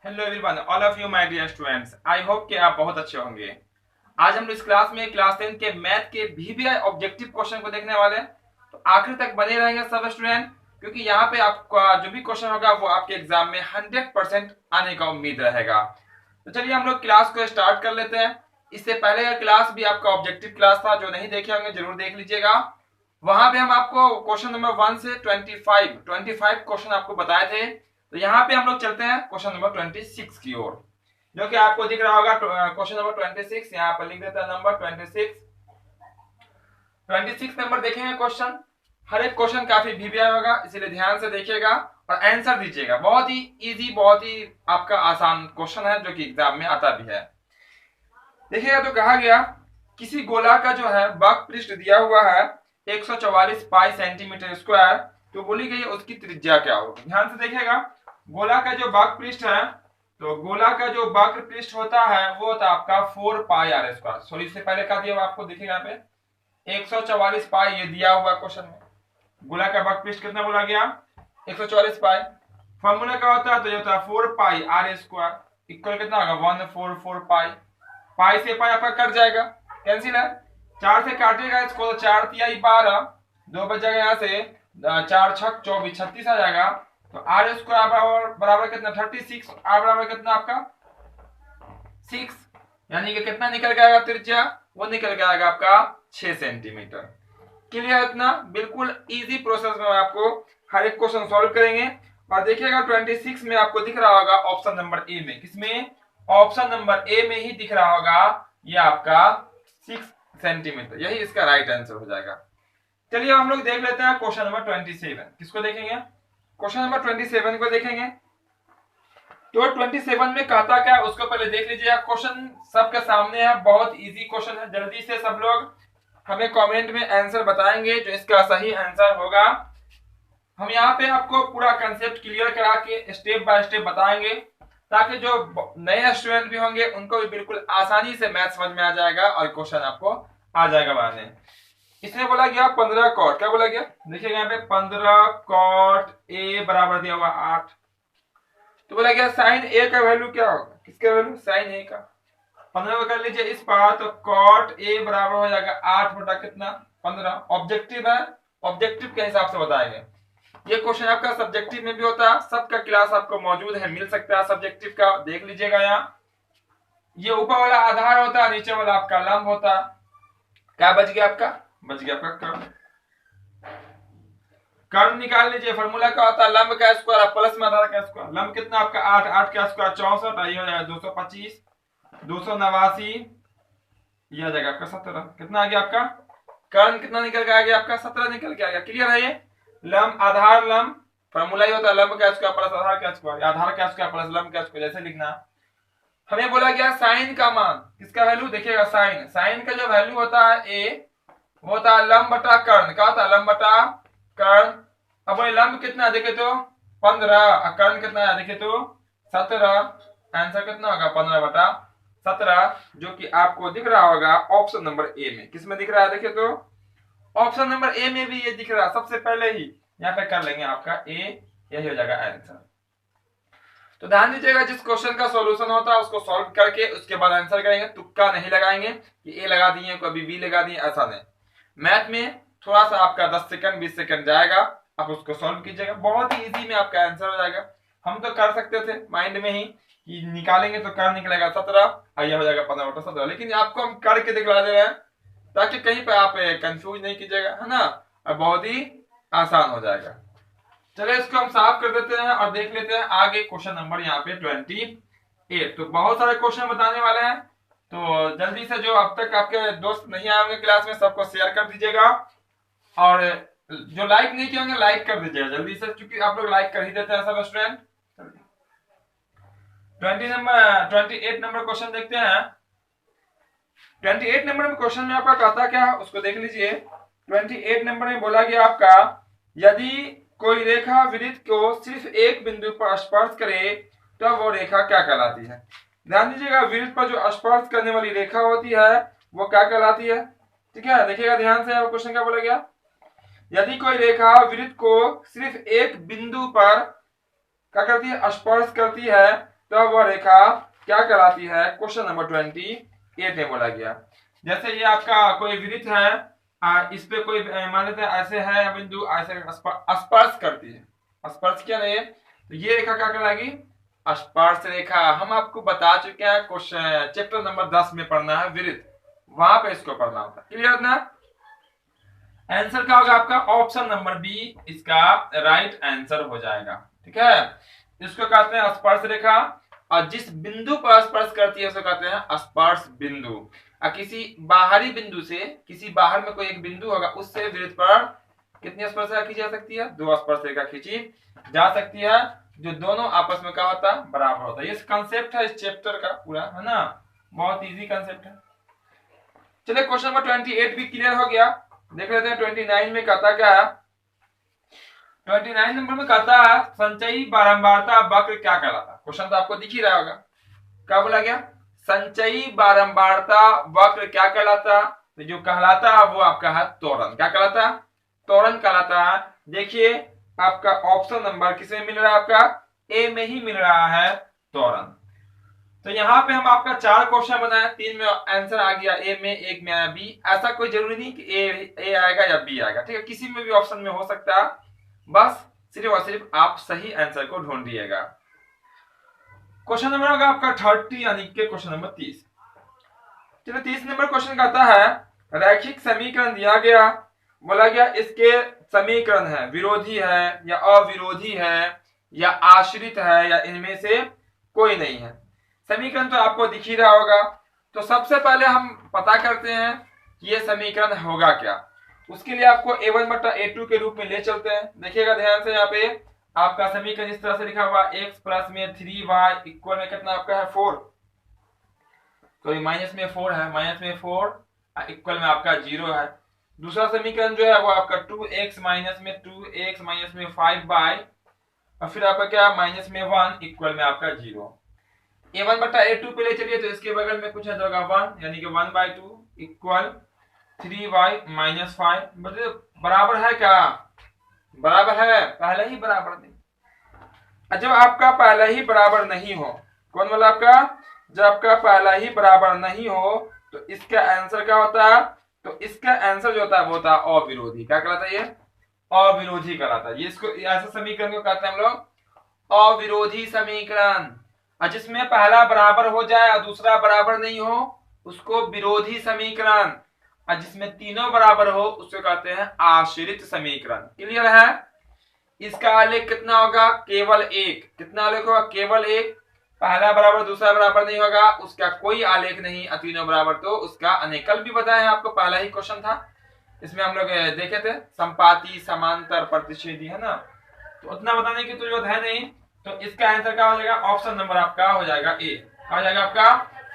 Hello everyone, all of you my dear students. I hope कि आप बहुत अच्छे होंगे। आज हम इस क्लास में क्लास 10 के मैथ के वीवीआई ऑब्जेक्टिव क्वेश्चन को देखने वाले हैं। तो आखिर तक बने रहेंगे सब स्टूडेंट, क्योंकि यहाँ पे आपका जो भी क्वेश्चन होगा वो आपके एग्जाम में 100% आने का उम्मीद रहेगा। तो चलिए हम लोग क्लास को स्टार्ट कर लेते हैं। इससे पहले का क्लास भी आपका ऑब्जेक्टिव क्लास था, जो नहीं देखे होंगे जरूर देख लीजिएगा। वहां पे हम आपको क्वेश्चन नंबर 1 से 25 क्वेश्चन आपको बताए थे। तो यहाँ पे हम लोग चलते हैं क्वेश्चन नंबर 26 की ओर, जो कि आपको दिख रहा होगा। क्वेश्चन नंबर 26 यहाँ पर लिख देता है नंबर 26 नंबर देखेंगे क्वेश्चन। हर एक क्वेश्चन काफी वीवीआई होगा, इसलिए ध्यान से देखिएगा और आंसर दीजिएगा। बहुत ही इजी, बहुत ही आपका आसान क्वेश्चन है, जो कि एग्जाम में आता भी है। देखिएगा तो कहा गया, किसी गोला का जो है वक्र पृष्ठ दिया हुआ है 144 पाई सेंटीमीटर स्क्वायर। तो बोली गई उसकी त्रिज्या क्या होगी। ध्यान से देखिएगा, गोला का जो वक्र पृष्ठ है, तो गोला का जो वक्र पृष्ठ होता है वो होता है आपका 4 पाई आर स्क्वायर। सॉरी, इससे पहले का दिया हुआ आपको देखिएगा यहाँ पे 144 पाई ये दिया हुआ क्वेश्चन में। गोला का वक्र पृष्ठ कितना बोला गया, 144 पाई। फॉर्मूला क्या होता है, तो ये होता है 4 पाई आर स्क्वायर इक्वल कितना होगा 144 पाई। पाई से पाई आपका कट जाएगा, कैंसिल है। 4 से काटेगा इसको तो 4 तिहाई 12, 2 बच जाएगा यहाँ से 4 छक 24, 36 आ जाएगा। तो आर स्क्वायर बराबर बराबर कितना 36, आर बराबर कितना आपका 6, यानी कि कितना निकल के आएगा त्रिज्या, वो निकल के आएगा आपका 6 सेंटीमीटर। क्लियर? इतना बिल्कुल इजी प्रोसेस में आपको हर एक क्वेश्चन सॉल्व करेंगे। और देखिएगा 26 में आपको दिख रहा होगा ऑप्शन नंबर ए में, किसमें, ऑप्शन नंबर ए में ही दिख रहा होगा ये आपका 6 सेंटीमीटर, यही इसका राइट आंसर हो जाएगा। चलिए हम लोग देख लेते हैं क्वेश्चन नंबर 27। किसको देखेंगे, क्वेश्चन नंबर 27 को देखेंगे। तो 27 में कहता क्या है उसको पहले देख लीजिए। क्वेश्चन सबके सामने है, बहुत इजी क्वेश्चन है। जल्दी से सब लोग हमें कमेंट में आंसर बताएंगे जो इसका सही आंसर होगा। हम यहाँ पे आपको पूरा कंसेप्ट क्लियर करा के स्टेप बाय स्टेप बताएंगे, ताकि जो नए स्टूडेंट भी होंगे उनको भी बिल्कुल आसानी से मैथ समझ में आ जाएगा और क्वेश्चन आपको आ जाएगा बनाने। इसमें बोला गया 15 कॉट, क्या बोला गया, देखिएगा यहाँ पे 15 कॉट ए बराबर दिया हुआ 8। तो बोला गया साइन ए का वैल्यू क्या होगा, किसका वैल्यू, साइन ए का। 15 को कर लीजिए इस पार, तो कॉट ए बराबर हो जाएगा 8 बटा कितना 15। ऑब्जेक्टिव है, ऑब्जेक्टिव के हिसाब से बताएंगे। ये क्वेश्चन आपका सब्जेक्टिव में भी होता है, सबका क्लास आपको मौजूद है, मिल सकता है सब्जेक्टिव का, देख लीजिएगा। यहाँ ये ऊपर वाला आधार होता है, नीचे वाला आपका लंब होता है। क्या बच गया आपका, बच गया आपका कर्ण। कर्ण निकाल लीजिए, फॉर्मूला क्या होता है, लंब का स्क्वायर प्लस में आधार का स्क्वायर। लंब कितना आपका 8, 8 का स्क्वायर 64, ये हो जाएगा 225, 289, ये आ जाएगा आपका 17। कितना आ गया आपका, कर्ण कितना निकल के आ गया आपका 17 निकल के आ गया। क्लियर है ये, लंब आधार लंब, फॉर्मूला ही होता है लंब का स्क्वायर प्लस आधार का स्क्वायर, आधार का स्क्वायर प्लस लंब का स्क्वायर, जैसे लिखना। हमें बोला गया साइन का मान, किसका वैल्यू, देखिएगा साइन, साइन का जो वैल्यू होता है ए, वो होता है लंब बटा कर्ण। क्या होता है, लंब बटा कर्ण। अब बोले लंब कितना देखे तो 15, कर्ण कितना है देखे तो 17। आंसर कितना होगा 15 बटा 17, जो कि आपको दिख रहा होगा ऑप्शन नंबर ए में। किसमें दिख रहा है देखे तो, ऑप्शन नंबर ए में भी ये दिख रहा है। सबसे पहले ही यहाँ पे कर लेंगे आपका ए, यही हो जाएगा आंसर। तो ध्यान दीजिएगा, जिस क्वेश्चन का सॉल्यूशन होता है उसको सॉल्व करके उसके बाद आंसर करेंगे। तुक्का नहीं लगाएंगे कि ए लगा दिए कभी बी लगा दिए, ऐसा नहीं। मैथ में थोड़ा सा आपका 10 सेकंड 20 सेकंड जाएगा, आप उसको सॉल्व कीजिएगा, बहुत ही इजी में आपका आंसर हो जाएगा। हम तो कर सकते थे माइंड में ही कि निकालेंगे तो कर निकलेगा 17 और यह हो जाएगा 15 बटा 17, लेकिन आपको हम करके दिखला दे रहे हैं ताकि कहीं पे आप कंफ्यूज नहीं कीजिएगा, है ना, और बहुत ही आसान हो जाएगा। चलिए इसको हम साफ कर देते हैं और देख लेते हैं आगे क्वेश्चन नंबर यहाँ पे 28। तो बहुत सारे क्वेश्चन बताने वाले हैं, तो जल्दी से जो अब तक आपके दोस्त नहीं आए होंगे क्लास में सबको शेयर कर दीजिएगा, और जो लाइक नहीं किए होंगे लाइक कर दीजिएगा जल्दी से, क्योंकि आप लोग लाइक कर ही देते हैं सब स्टूडेंट। 28 नंबर क्वेश्चन देखते हैं। 28 नंबर में क्वेश्चन में आपका कहता क्या है उसको देख लीजिए। 28 नंबर में बोला गया आपका, यदि कोई रेखा वृत्त को सिर्फ एक बिंदु पर स्पर्श करे तो वो रेखा क्या कहलाती है। ध्यान दीजिएगा, वृत्त पर जो स्पर्श करने वाली रेखा होती है वो क्या कहलाती है। ठीक है, देखिएगा ध्यान से, क्वेश्चन क्या बोला गया, यदि कोई रेखा वृत्त को सिर्फ एक बिंदु पर क्या करती है, स्पर्श करती है, तो वह रेखा क्या कहलाती है, क्वेश्चन नंबर 28 में बोला गया। जैसे ये आपका कोई वृत्त है, इस पे कोई मान लेते हैं ऐसे है बिंदु, ऐसे स्पर्श करती है, स्पर्श किया नहीं है, तो ये रेखा क्या कहलाएगी, स्पर्श रेखा। हम आपको बता चुके हैं क्वेश्चन चैप्टर नंबर 10 में पढ़ना है वृत्त, वहां पे इसको पढ़ना होता है। क्लियर ना? आंसर क्या होगा आपका, ऑप्शन नंबर बी इसका राइट आंसर हो जाएगा। ठीक है, इसको कहते हैं स्पर्श रेखा, और जिस बिंदु पर स्पर्श करती है उसको कहते हैं स्पर्श बिंदु। किसी बाहरी बिंदु से, किसी बाहर में कोई एक बिंदु होगा, उससे वृत्त पर कितनी स्पर्श रेखा खींची जा सकती है, 2 स्पर्श रेखा खींची जा सकती है, जो दोनों आपस में क्या होता है, बराबर होता है। ये कंसेप्ट है इस चैप्टर का पूरा, है ना, बहुत इजी कंसेप्ट है। चलिए क्वेश्चन नंबर 28 भी क्लियर हो गया, देख लेते हैं 29 में कहता क्या है। 29 नंबर में कहता है संचयी बारंबारता वक्र क्या कहलाता है। क्वेश्चन तो आपको दिख ही रहा होगा, क्या बोला गया, संचयी बारंबारता वक्र क्या कहलाता, तो जो कहलाता है वो आपका है त्वरण। क्या कहलाता है, त्वरण कहलाता है। देखिए आपका ऑप्शन नंबर किसमें मिल रहा है, आपका ए में ही मिल रहा है त्वरण। तो यहाँ पे हम आपका 4 क्वेश्चन बनाए, 3 में आंसर आ गया ए में, 1 में आया बी। ऐसा कोई जरूरी नहीं कि ए आएगा या बी आएगा, ठीक है, किसी में भी ऑप्शन में हो सकता है, बस सिर्फ और सिर्फ आप सही आंसर को ढूंढिएगा। क्वेश्चन नंबर होगा आपका 30 यानी कि क्वेश्चन नंबर 30। चलो 30 नंबर क्वेश्चन कहता है रैखिक समीकरण दिया गया, बोला गया इसके समीकरण है विरोधी है या अविरोधी है या आश्रित है या इनमें से कोई नहीं है। समीकरण तो आपको दिख ही रहा होगा, तो सबसे पहले हम पता करते हैं कि ये समीकरण होगा क्या। उसके लिए आपको a1 बटा a2 के रूप में ले चलते हैं। देखिएगा ध्यान से, यहाँ पे आपका समीकरण इस तरह से लिखा हुआ x प्लस में 3y इक्वल में कितना आपका है 4, तो माइनस में 4 है, माइनस में 4 इक्वल में आपका 0 है। दूसरा समीकरण जो है वो आपका 2x माइनस में 2x माइनस में 5y और फिर आपका क्या माइनस में 1 इक्वल में आपका 0। a1 बटा a2 पे ले चलिए तो इसके बगल में कुछ है तो होगा 1 यानी कि 1/2 इक्वल 3y माइनस 5, मतलब बराबर है क्या, बराबर है, पहले ही बराबर नहीं। जब आपका पहला ही बराबर नहीं हो, कौन बोला आपका, जब आपका पहला ही बराबर नहीं हो तो इसका आंसर क्या होता है, तो इसका आंसर जो होता है वो होता है अविरोधी। क्या कहलाता है, ये अविरोधी कहलाता है। ये इसको ऐसे समीकरण को कहते हैं हम लोग अविरोधी समीकरण। और जिसमें पहला बराबर हो जाए और दूसरा बराबर नहीं हो उसको विरोधी समीकरण, और जिसमें तीनों बराबर हो उसको कहते हैं आश्रित समीकरण। क्लियर है? इसका आलेख कितना होगा, केवल एक। कितना आलेख होगा, केवल एक। पहला बराबर दूसरा बराबर नहीं होगा उसका कोई आलेख नहीं, और तीनों बराबर तो उसका अनेकल भी बताया है आपको, पहला ही क्वेश्चन था इसमें हम लोग देखे थे, संपाती समांतर प्रतिच्छेदी, है ना, तो उतना बताने की तो जरूरत है नहीं। तो इसका आंसर क्या हो जाएगा, ऑप्शन नंबर आपका हो जाएगा ए। क्या हो जाएगा आपका,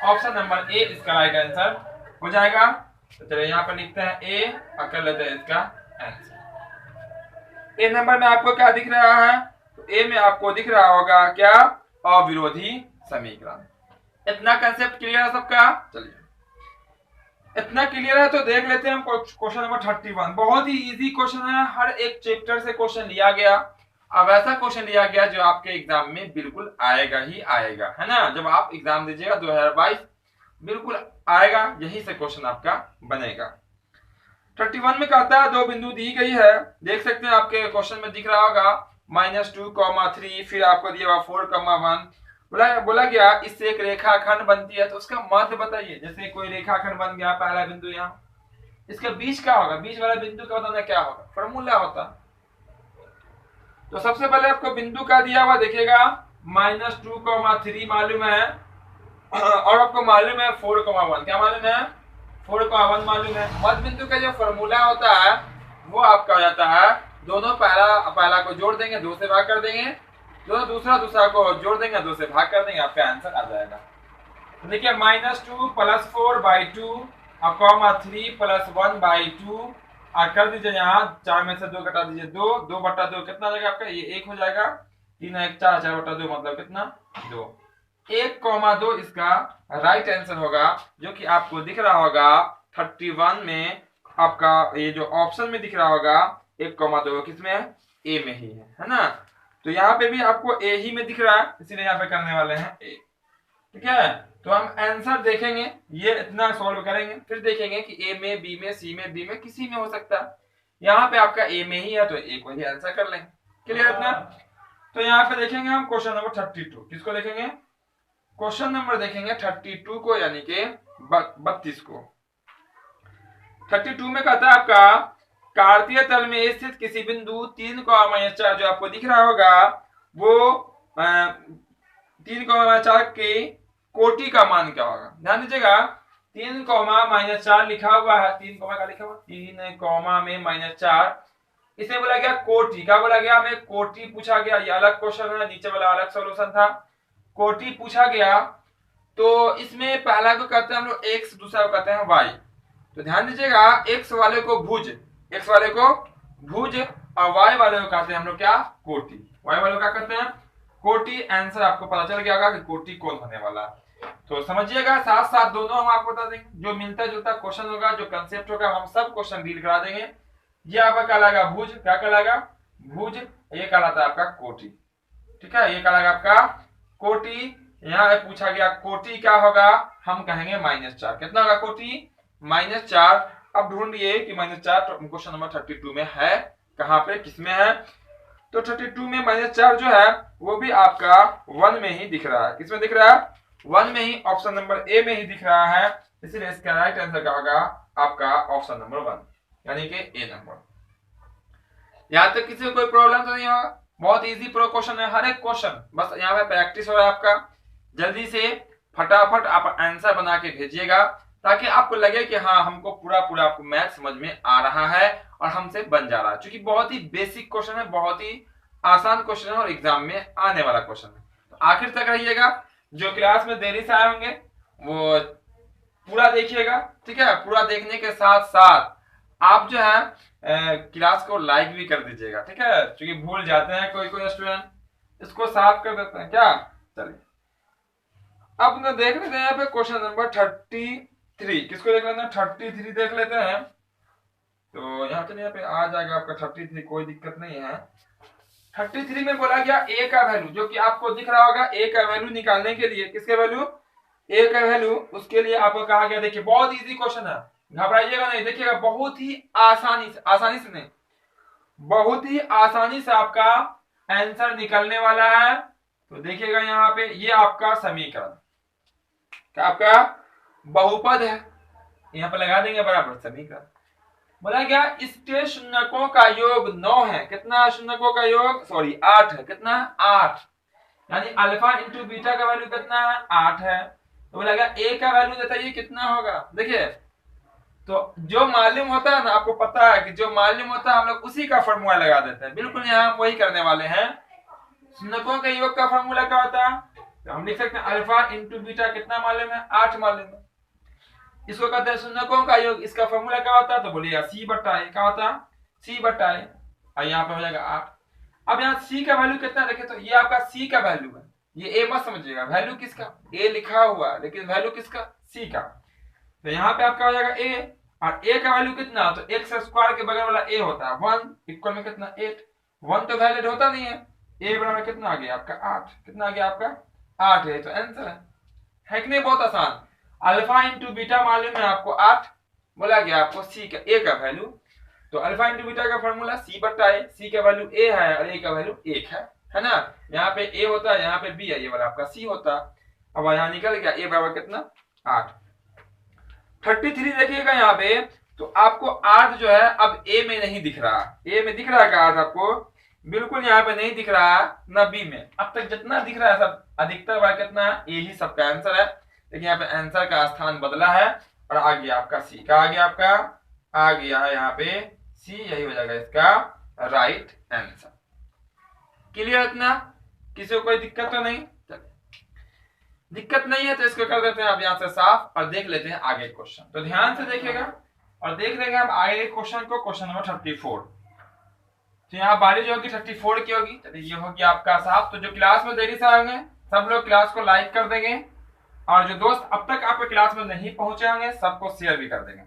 ऑप्शन नंबर ए इसका राइट आंसर हो जाएगा। तो चलिए यहाँ पर लिखते हैं ए और कर लेते हैं इसका आंसर। ए नंबर में आपको क्या दिख रहा है, तो ए में आपको दिख रहा होगा क्या, अविरोधी समीकरण। इतना कंसेप्ट क्लियर है सबका? चलिए इतना क्लियर है तो देख लेते हैं हम क्वेश्चन नंबर 31। बहुत ही इजी क्वेश्चन है, हर एक चैप्टर से क्वेश्चन लिया गया। अब ऐसा क्वेश्चन लिया गया जो आपके एग्जाम में बिल्कुल आएगा ही आएगा, है ना, जब आप एग्जाम दीजिएगा 2022 बिल्कुल आएगा, यही से क्वेश्चन आपका बनेगा। 31 में कहता है 2 बिंदु दी गई है, देख सकते हैं आपके क्वेश्चन में दिख रहा होगा -2, 3, फिर आपको दिया हुआ 4, 1। बोला गया इससे एक रेखाखंड बनती है, तो उसका मध्य बताइए। जैसे कोई रेखाखंड बन गया, पहला बिंदु यहाँ, इसका बीच क्या होगा, बीच वाला बिंदु का बताना क्या होगा, फॉर्मूला होता। तो सबसे पहले आपको बिंदु का दिया हुआ देखिएगा -2, 3 मालूम है, और आपको मालूम है 4, 1। क्या मालूम है, 4, 1 मालूम है। मध्य बिंदु का जो फॉर्मूला होता है वो आपका हो जाता है, दोनों पहला को जोड़ देंगे, 2 से भाग कर देंगे, दोनों दूसरा को जोड़ देंगे, 2 से भाग कर देंगे, आपका आंसर आ जाएगा। तो देखिए -2 + 4/2 और 3 + 1/2 और कर दीजिए यहाँ 4 में से 2 घटा दीजिए, 2/2 कितना जाएगा आपका, ये 1 हो जाएगा, 3 1 4, 4/2 मतलब कितना 2। 1,2 इसका राइट आंसर होगा, जो कि आपको दिख रहा होगा 31 में। आपका ये जो ऑप्शन में दिख रहा होगा 1,2 किसमें है, ए में ही है ना। तो यहाँ पे भी आपको ए ही में दिख रहा है, इसीलिए यहाँ पे करने वाले हैं ए। ठीक है, तो हम आंसर देखेंगे, ये इतना सॉल्व करेंगे, फिर देखेंगे कि ए में, बी में, सी में, डी में, किसी में हो सकता है। यहाँ पे आपका ए में ही है तो ए को ही आंसर कर लेंगे। क्लियर इतना? तो यहाँ पे देखेंगे हम क्वेश्चन नंबर 32। किसको देखेंगे? क्वेश्चन नंबर देखेंगे 32 को, यानी कि 32 को। 32 में कहता है आपका कार्तीय तल में स्थित किसी बिंदु 3,4 जो आपको दिख रहा होगा वो 3,4 के कोटि का मान क्या होगा। ध्यान दीजिएगा 3,-4 लिखा हुआ है, 3, का लिखा हुआ 3, में -4, इसे बोला गया कोटि। क्या बोला गया? हमें कोटि पूछा गया, ये अलग क्वेश्चन है, नीचे वाला अलग सॉल्यूशन था। कोटि पूछा गया तो इसमें पहला को कहते हैं हम लोग एक्स, दूसरा को कहते हैं वाई। तो ध्यान दीजिएगा एक्स वाले को भुज, एक्स वाले को भुज, और वाई वाले को कहते हैं हम लोग क्या? कोटि। वाई वाले को क्या कहते हैं? कोटि। आंसर आपको पता चल गया होगा कि कोटि कौन होने वाला है। तो समझिएगा, साथ साथ दोनों हम आपको बता देंगे, जो मिलता जुलता क्वेश्चन होगा, जो कंसेप्ट होगा, हम सब क्वेश्चन डील करा देंगे। ये आपका कहलाएगा भुज, क्या कहलाएगा? भुज। ये कहलाता है आपका कोटि। ठीक है, ये कहलाएगा आपका कोटि। यहाँ पे पूछा गया कोटि क्या होगा, हम कहेंगे -4। कितना होगा कोटि? -4। अब ढूंढिए कि -4 क्वेश्चन नंबर 32 में है, कहाँ पे, किसमें है? तो 32 में -4 जो है वो भी आपका 1 में ही दिख रहा है। किसमें दिख रहा है? 1 में ही, ऑप्शन नंबर ए में ही दिख रहा है। इसीलिए इसका राइट आंसर क्या होगा आपका? ऑप्शन नंबर 1, यानी कि ए नंबर। यहाँ तक किसी को कोई प्रॉब्लम तो नहीं होगा? बहुत इजी प्रो क्वेश्चन है, हर एक क्वेश्चन, बस यहाँ पे प्रैक्टिस हो रहा है आपका। जल्दी से फटाफट आप आंसर बना के भेजिएगा, ताकि आपको लगे कि हाँ हमको पूरा आपको मैथ समझ में आ रहा है और हमसे बन जा रहा है। क्योंकि बहुत ही बेसिक क्वेश्चन है, बहुत ही आसान क्वेश्चन है और एग्जाम में आने वाला क्वेश्चन है। तो आखिर तक रहिएगा। जो क्लास में देरी से आए होंगे वो पूरा देखिएगा। ठीक है, पूरा देखने के साथ साथ आप जो है क्लास को लाइक भी कर दीजिएगा। ठीक है, क्योंकि भूल जाते हैं कोई स्टूडेंट, इसको साफ कर देते हैं क्या। चलिए अब ना देख लेते हैं यहाँ पे क्वेश्चन नंबर 33। किसको देख लेते हैं? 33 देख लेते हैं। तो यहाँ पे आ जाएगा आपका 33, कोई दिक्कत नहीं है। 33 में बोला गया ए का वैल्यू, जो कि आपको दिख रहा होगा। ए का वैल्यू निकालने के लिए, किसके वैल्यू? ए का वैल्यू, उसके लिए आपको कहा गया, देखिए बहुत इजी क्वेश्चन है, घबराइएगा नहीं। देखिएगा बहुत ही आसानी से नहीं, बहुत ही आसानी से आपका आंसर निकलने वाला है। तो देखिएगा यहाँ पे ये आपका समीकरण, क्या आपका बहुपद है, यहाँ पे लगा देंगे बराबर समीकरण। बोला गया इसके शून्यकों का योग 9 है। कितना शून्यकों का योग? सॉरी 8 है। कितना? 8। यानी अल्फा इंटू बीटा का वैल्यू कितना है? 8 है। तो बोला गया ए का वैल्यू बताइए कितना होगा। देखिए तो जो मालूम होता है ना, आपको पता है कि जो मालूम होता है हम लोग उसी का फॉर्मूला लगा देते हैं। बिल्कुल यहाँ हम वही करने वाले हैं। शून्यकों के योग का फॉर्मूला क्या होता है? तो हम लिख सकते हैं अल्फा इंटू बीटा, कितना मालूम है? 8 मालूम है। इसको कहते हैं शून्यकों का योग। इसका फॉर्मूला क्या होता है? तो बोलिएगा c/a। क्या होता है? c/a। और यहाँ पे हो जाएगा 8। अब यहाँ c का वैल्यू कितना? देखिए तो ये आपका c का वैल्यू है, ये a मत समझिएगा। वैल्यू किसका? a लिखा हुआ है, लेकिन वैल्यू किसका? c का। तो यहाँ पे आपका हो जाएगा a, और a का वैल्यू कितना? तो x² के बगल वाला a होता है 1, इक्वल में कितना? 8। 1 तो वैलिड होता नहीं है। a बराबर कितना आ गया आपका? 8। कितना आ गया आपका? 8 है। तो आंसर है कि नहीं? बहुत आसान। अल्फा इंटू बीटा मालूम है आपको 8, बोला गया आपको सी का, ए का वैल्यू। तो अल्फा इंटू बीटा का फॉर्मूला c/a, सी का वैल्यू a है और a का वैल्यू 1 है ना। यहाँ पे a होता है, यहाँ पे b है, ये वाला आपका c होता। अब यहाँ निकल गया a बराबर कितना? 8। 33 देखिएगा यहाँ पे, तो आपको 8 जो है अब a में नहीं दिख रहा। a में दिख रहा है क्या 8 आपको? बिल्कुल यहाँ पे नहीं दिख रहा है, न b में। अब तक जितना दिख रहा है सब अधिकतर बार कितना है? a ही सबका आंसर है। लेकिन यहाँ पे आंसर का स्थान बदला है और आ गया आपका सी। क्या आ गया आपका? आ गया है यहाँ पे सी। यही हो जाएगा इसका राइट आंसर। क्लियर इतना? किसी को कोई दिक्कत तो नहीं? दिक्कत नहीं है तो इसको कर देते हैं आप यहाँ से साफ और देख लेते हैं आगे क्वेश्चन। तो ध्यान से देखिएगा और देख लेंगे हम आगे क्वेश्चन को, क्वेश्चन नंबर 34। तो यहाँ बारी जो होगी 34 की होगी, तो ये होगी आपका साफ। तो जो क्लास में देरी से आएंगे सब लोग क्लास को लाइक कर देंगे, और जो दोस्त अब तक आपके क्लास में नहीं पहुंचे होंगे सबको शेयर भी कर देंगे।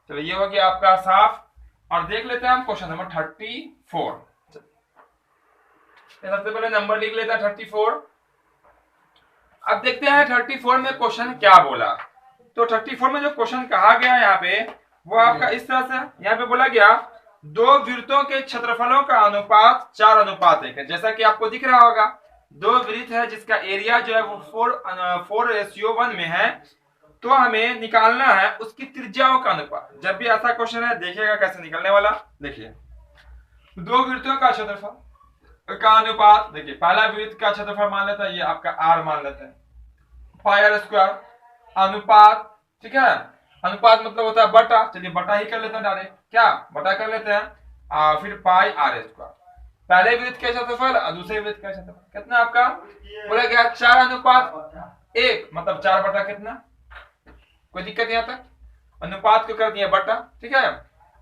चलो ये हो गया आपका साफ। और देख लेते हैं हम क्वेश्चन नंबर 34। सबसे पहले नंबर लिख लेता है 34। अब देखते हैं 34 में क्वेश्चन क्या बोला। तो 34 में जो क्वेश्चन कहा गया यहाँ पे वो आपका इस तरह से यहाँ पे बोला गया, दो वृत्तों के क्षेत्रफलों का अनुपात 4:1 है। जैसा कि आपको दिख रहा होगा, दो वृत्त है जिसका एरिया जो है वो 4:1 में है। तो हमें निकालना है उसकी त्रिज्याओं का अनुपात। जब भी ऐसा क्वेश्चन है देखिएगा कैसे निकलने वाला। देखिए, दो वृत्तों का क्षेत्रफल का अनुपात, देखिए पहला वृत्त का क्षेत्रफल मान लेता है ये आपका r मान लेते हैं, पाई r स्क्वायर अनुपात, ठीक है। अनुपात मतलब होता है बटा, चलिए बटा ही कर लेते हैं डायरेक्ट, क्या बटा कर लेते हैं, फिर पाई r स्क्वायर। पहले वृत्त का क्षेत्रफल और दूसरे वृत्त का क्षेत्रफल कितना आपका बोला गया 4:1, मतलब 4 बटा कितना, कोई दिक्कत यहाँ तक, अनुपात को कर दिया बटा, ठीक है।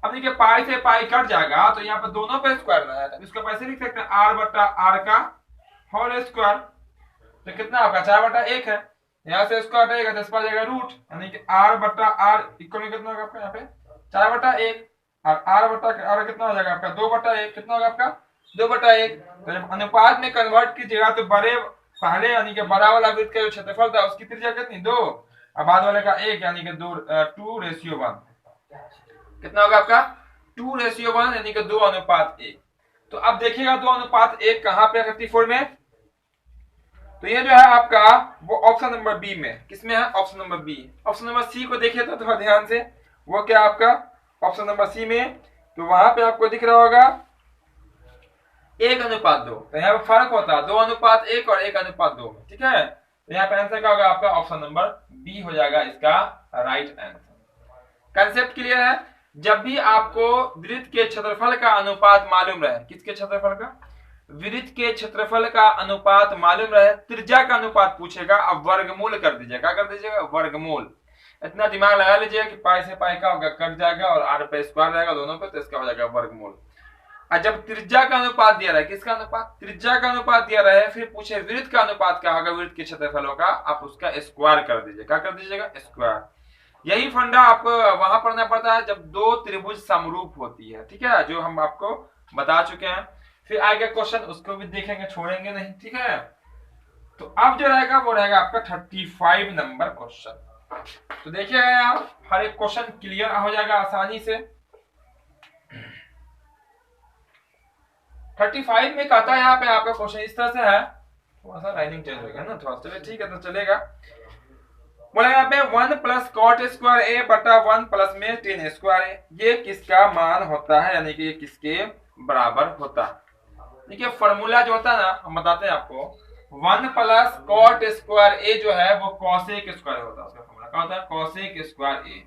अब देखिए पाई से पाई कट जाएगा तो यहाँ पर दोनों पे स्क्वायर रहता है, इसको पैसे लिख सकते हैं r बटा r का होल स्क्वायर। तो कितना आपका 4/1 है, यहाँ से स्क्वायर रहेगा तो इस पर जाएगा रूट, यानी कि r बटा r इक्वल में कितना होगा आपका यहाँ पे 4/1, और r बटा r कितना हो जाएगा आपका 2/1, कितना होगा आपका 2/1। तो जब अनुपात में कन्वर्ट कीजिएगा तो बड़े पहले यानी कि बड़ा वाला वृत्त का जो क्षेत्रफल था उसकी त्रिज्या कितनी 2 और बाद वाले का 1, यानी कि 2:1। कितना होगा आपका 2:1, यानी कि 2:1। तो अब देखिएगा 2:1 कहां पे 34 में, तो ये जो है आपका वो ऑप्शन नंबर बी में, किसमें है option number B. Option number C को देखिए तो थोड़ा ध्यान से, वो क्या आपका ऑप्शन नंबर सी में, तो वहां पे आपको दिख रहा होगा 1:2, तो यहाँ पे फर्क होता है 2:1 और 1:2 में, ठीक है। तो यहाँ पे आंसर क्या होगा आपका ऑप्शन नंबर बी हो जाएगा इसका राइट आंसर। कंसेप्ट क्लियर है। जब भी आपको वृत्त के क्षेत्रफल का अनुपात मालूम रहे, किसके क्षेत्रफल का, वृत्त के क्षेत्रफल का अनुपात मालूम रहे, त्रिज्या का अनुपात पूछेगा, अब वर्गमूल कर दीजिएगा, क्या कर दीजिएगा वर्गमूल। इतना दिमाग लगा लीजिएगा कि पाई से पाई का होगा कट जाएगा और r पे स्क्वायर रहेगा दोनों पे, तो इसका हो जाएगा वर्गमूल। और जब त्रिज्या का अनुपात दिया रहा है, किसका अनुपात, त्रिज्या का अनुपात दिया रहा है, फिर पूछे वृत्त का अनुपात क्या होगा, वृत्त के क्षेत्रफलों का, आप उसका स्क्वायर कर दीजिए, क्या कर दीजिएगा स्क्वायर। यही फंडा आपको वहां पढ़ना पड़ता है जब दो त्रिभुज समरूप होती है, ठीक है, जो हम आपको बता चुके हैं। फिर आगे क्वेश्चन उसको भी देखेंगे, छोड़ेंगे नहीं, ठीक है। तो अब जो रहेगा वो रहेगा आपका 35 नंबर क्वेश्चन। तो देखिएगा यहाँ हर एक क्वेश्चन क्लियर हो जाएगा आसानी से। 35 में कहता है यहाँ पे आपका क्वेश्चन इस तरह से है, थोड़ा सा लाइनिंग चेंज हो गया ना थोड़ा, चलिए ठीक है तो चलेगा। बोला यहाँ पे 1 प्लस कॉट स्क्वायर ए बटा 1 प्लस में टेन स्क्वायर ए, ये किसका मान होता है, यानी कि ये किसके बराबर होता है। देखिए फॉर्मूला जो होता है ना, हम बताते हैं आपको, 1 प्लस कॉट स्क्वायर ए जो है वो कॉसेक स्क्वायर होता है, उसका फॉर्मूला क्या होता है कॉसेक स्क्वायर ए,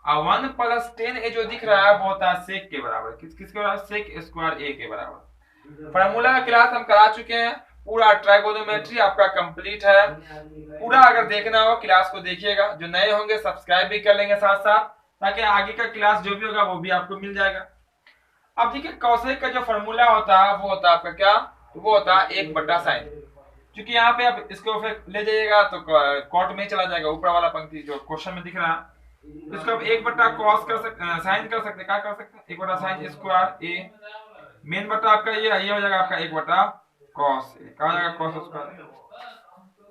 और 1 प्लस टेन ए जो दिख रहा है वो होता है सेक के बराबर, किसके बराबर, सेक स्क्वायर ए के बराबर। फॉर्मूला का क्लास हम करा चुके हैं, पूरा ट्राइगोनोमेट्री आपका कंप्लीट है, पूरा अगर देखना हो क्लास को देखिएगा, जो नए होंगे सब्सक्राइब भी कर लेंगे साथ साथ, ताकि आगे का क्लास जो भी होगा वो भी आपको मिल जाएगा। अब देखिए कॉसेक का जो फॉर्मूला होता है वो होता है आपका क्या, वो होता है 1/sin, क्योंकि यहाँ पे आप इसको फिर ले जाइएगा तो कॉट में चला जाएगा, ऊपर वाला पंक्ति जो क्वेश्चन में दिख रहा है, इसको आप 1/cos कर सकते, साइन कर सकते, क्या कर सकते हैं 1/sin स्क्वायर ए, मेन बटा आपका ये हो जाएगा आपका 1/cos ए, क्या हो जाएगा cos स्क्वायर।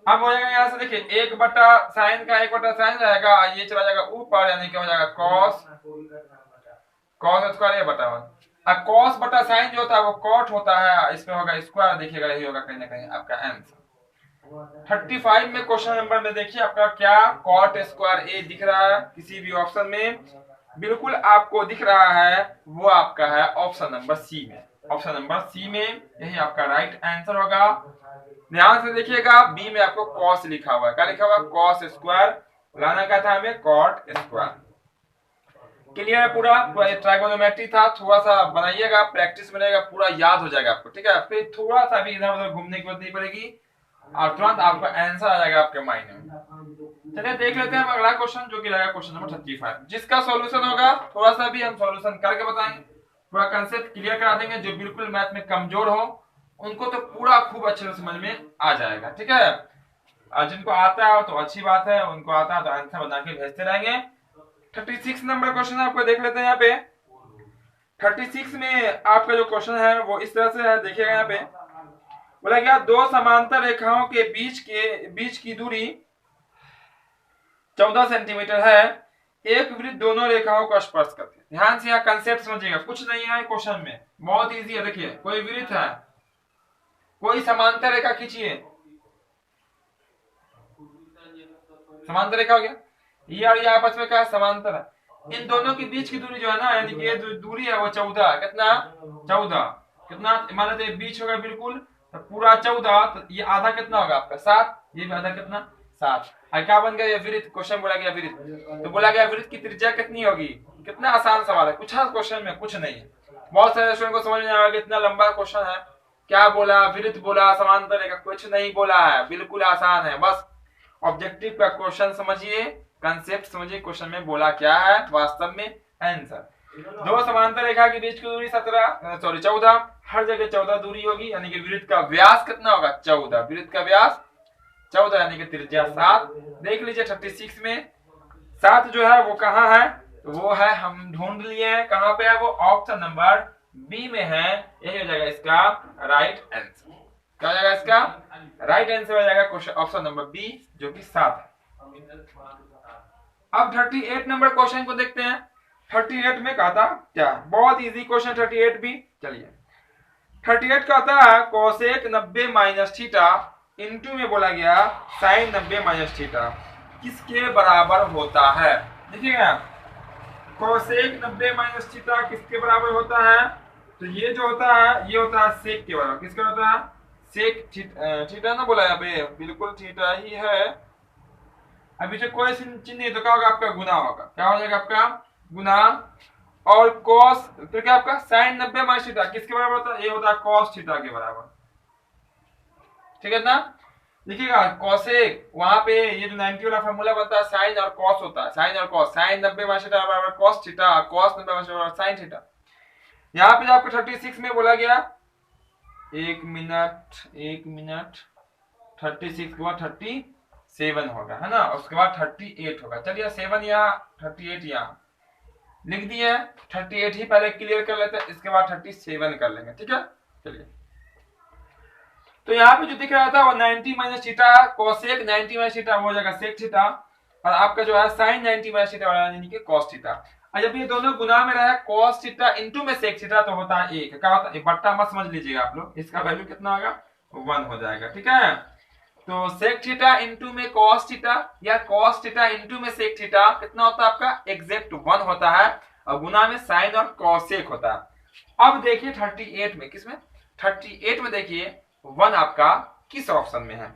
अब हो जाएगा यहाँ से देखिए 1/sin का 1/sin रहेगा, ये चला जाएगा ऊपर, यानी कि हो जाएगा cos स्क्वायर ए बटा 1। अब cos बटा sin जो होता है वो cot होता है, इसमें होगा स्क्वायर, देखिएगा यही होगा कहीं ना कहीं आपका आंसर। 35 में क्वेश्चन नंबर में देखिए आपका क्या cot स्क्वायर ए दिख रहा है, किसी भी ऑप्शन में बिल्कुल आपको दिख रहा है, वो आपका है ऑप्शन नंबर सी में, ऑप्शन नंबर सी में यही आपका राइट आंसर होगा। ध्यान से देखिएगा, बी में आपको cos लिखा हुआ है, क्या लिखा हुआ है cos स्क्वायर, लाना का था हमें cot स्क्वायर। क्लियर है पूरा ट्राइगोनोमेट्री था, थोड़ा सा बनाइएगा, प्रैक्टिस बनेगा, पूरा याद हो जाएगा आपको, ठीक है। फिर थोड़ा सा भी इधर उधर घूमने की जरूरत नहीं पड़ेगी और तुरंत आपका आंसर आ जाएगा आपके माइंड में। चलिए देख लेते हैं हम अगला क्वेश्चन, जो कि रहेगा क्वेश्चन नंबर 35, जिसका सॉल्यूशन होगा थोड़ा सा भी हम सॉल्यूशन करके बताएंगे, पूरा कंसेप्ट क्लियर करा देंगे। जो बिल्कुल मैथ में कमजोर हो उनको तो पूरा खूब अच्छे से समझ में आ जाएगा, ठीक है। और जिनको आता है तो अच्छी बात है, उनको आता है तो आंसर बना के भेजते रहेंगे। 36 नंबर क्वेश्चन आपको देख लेते हैं यहाँ पे। 36 में आपका जो क्वेश्चन है वो इस तरह से है, देखिएगा यहाँ पे बोला गया दो समांतर रेखाओं के बीच की दूरी 14 सेंटीमीटर है, एक वृत्त दोनों रेखाओं को स्पर्श करती है। ध्यान से यहाँ कंसेप्ट समझिएगा, कुछ नहीं है क्वेश्चन में, बहुत इजी है। देखिए कोई वृत्त है, कोई समांतर रेखा खींचिए, समांतर रेखा हो गया, ये और ये आपस में क्या समांतर है। इन दोनों के बीच की दूरी जो है ना, यानी कि ये जो दूरी है वो 14, कितना 14, कितना मान लेते बीच होगा बिल्कुल तो पूरा 14, तो ये आधा कितना होगा आपका 7, ये भी आधा कितना 7। क्या बन गया ये वृत्त, क्वेश्चन बोला गया वृत्त, तो बोला गया वृत्त की त्रिज्या कितनी होगी। कितना आसान सवाल है, कुछ है क्वेश्चन में, कुछ नहीं है। बहुत सारे स्टूडेंट को समझ में आएगा इतना लंबा क्वेश्चन है, क्या बोला वृत्त बोला समांतर रेखा, कुछ नहीं बोला है, बिल्कुल आसान है। बस ऑब्जेक्टिव का क्वेश्चन समझिए, कंसेप्ट समझिए, क्वेश्चन में बोला क्या है, वास्तव में आंसर। दो समांतर रेखा के बीच की दूरी 14, हर जगह 14 दूरी होगी, यानी कि वृत्त का व्यास कितना होगा 14, वृत्त का व्यास 14 यानी कि त्रिज्या 7। देख लीजिए 36 में 7 जो है वो कहाँ है, तो वो है हम ढूंढ लिए हैं, कहाँ पे है वो, ऑप्शन नंबर बी में है। यही हो जाएगा इसका राइट आंसर। क्या हो जाएगा इसका राइट आंसर, हो जाएगा क्वेश्चन ऑप्शन नंबर बी जो कि 7 है। अब 38 नंबर क्वेश्चन को देखते हैं। 38 में कहा था क्या, बहुत इजी क्वेश्चन 38 भी। चलिए 38 का आता है कोसेक 90 माइनस थीटा इंटू में बोला गया साइन 90 माइनस थीटा किसके बराबर होता है। देखिएगा कोसेक 90 माइनस थीटा किसके बराबर होता है, तो ये जो होता है ये होता है सेक के बराबर। किसका होता है, सेक थीटा ना बोला यहाँ पे, बिल्कुल थीटा ही है। अभी जो कोई चिन्ह नहीं तो क्या होगा आपका गुना होगा, क्या हो जाएगा आपका गुना। और cos तो क्या आपका साइन 90 माइनस थीटा किसके बराबर होता है, ये होता है cos थीटा के बराबर, ठीक है ना। देखिएगा कोसेक वहां पे ये जो 90 वाला फार्मूला बनता है साइन और cos होता है, साइन और cos, साइन 90 माइनस थीटा बराबर cos थीटा, cos 90 माइनस बराबर साइन थीटा। यहाँ पे आपको 36 में बोला गया, एक मिनट 36 के बाद 37 होगा है ना, उसके बाद 38 होगा। चलिए 7 यहाँ 38 यहाँ लिख दिए, 38 ही पहले क्लियर कर लेते हैं, इसके बाद 37 कर लेंगे, ठीक है। चलिए तो यहाँ पे जो दिख रहा था वो 90 minus theta cosec 90 minus theta हो जाएगा सेक थीटा, और आपका जो है साइन 90 माइनस थीटा यानी कि cos थीटा। और जब ये दोनों गुना में रहा cos थीटा इनटू में सेक थीटा तो होता है 1, क्या होता है बट्टा मत समझ लीजिएगा आप लोग, इसका वैल्यू कितना होगा 1 हो जाएगा, ठीक है। तो सेक थीटा इनटू में cos थीटा या cos थीटा इनटू में सेक थीटा कितना होता है आपका एग्जैक्ट 1 होता है, और गुना में साइन और कोसेक होता है। अब देखिए 38 में, किसमें 38 में देखिए 1 आपका किस ऑप्शन में है,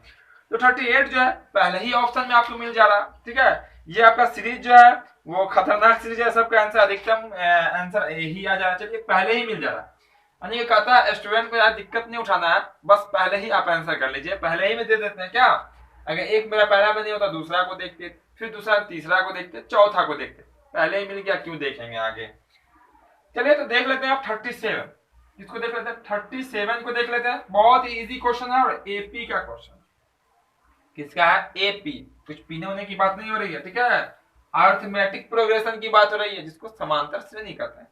तो 38 जो है पहले ही ऑप्शन में आपको मिल जा रहा, ठीक है। ये आपका सीरीज जो है वो खतरनाक सीरीज है, सबका आंसर अधिकतम आंसर यही आ जा रहा है, चलिए पहले ही मिल जा रहा है। यानी कहता है स्टूडेंट को यार दिक्कत नहीं उठाना है, बस पहले ही आप आंसर कर लीजिए, पहले ही में दे देते हैं क्या। अगर एक मेरा पहला में नहीं होता दूसरा को देखते, फिर दूसरा तीसरा को देखते, चौथा को देखते, पहले ही मिल गया क्यों देखेंगे आगे। चलिए तो देख लेते हैं आप 37, इसको देख लेते हैं 37 को देख लेते हैं। बहुत ही इजी क्वेश्चन है और एपी का क्वेश्चन। किसका है, एपी, कुछ पीने होने की बात नहीं हो रही है, ठीक है, अर्थमेटिक प्रोग्रेशन की बात हो रही है जिसको समांतर श्रेणी कहते हैं।